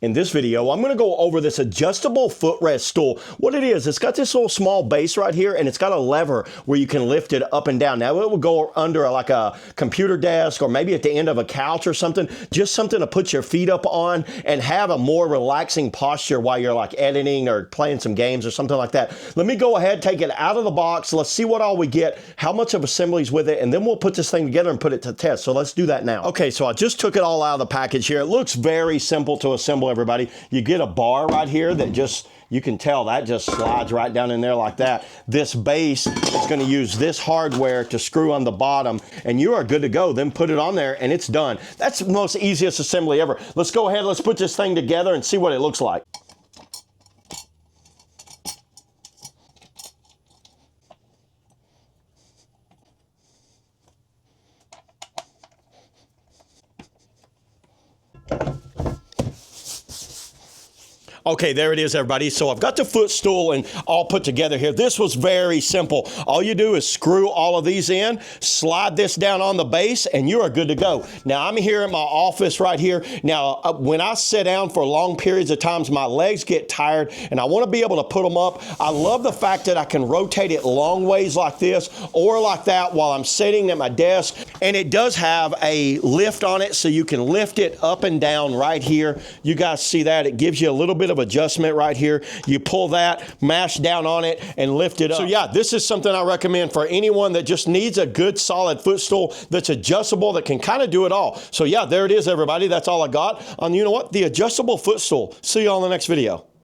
In this video, I'm going to go over this adjustable footrest stool. What it is, it's got this little small base right here, and it's got a lever where you can lift it up and down. Now, it will go under like a computer desk or maybe at the end of a couch or something, just something to put your feet up on and have a more relaxing posture while you're like editing or playing some games or something like that. Let me go ahead, take it out of the box. Let's see what all we get, how much of assembly's with it, and then we'll put this thing together and put it to test. So let's do that now. Okay, so I just took it all out of the package here. It looks very simple to assemble, everybody. You get a bar right here that just, you can tell that just slides right down in there like that. This base is going to use this hardware to screw on the bottom, and you are good to go. Then put it on there and it's done. That's the most easiest assembly ever. Let's go ahead, let's put this thing together and see what it looks like. Okay, there it is, everybody. So I've got the footstool and all put together here. This was very simple. All you do is screw all of these in, slide this down on the base, and you are good to go. Now, I'm here at my office right here. Now, when I sit down for long periods of times, my legs get tired, and I want to be able to put them up. I love the fact that I can rotate it long ways like this or like that while I'm sitting at my desk. And it does have a lift on it, so you can lift it up and down right here. You guys see that? It gives you a little bit of adjustment right here. You pull that, mash down on it, and lift it up. So yeah, this is something I recommend for anyone that just needs a good solid footstool that's adjustable, that can kind of do it all. So yeah, there it is, everybody. That's all I got on, you know what, the adjustable footstool. See you on the next video.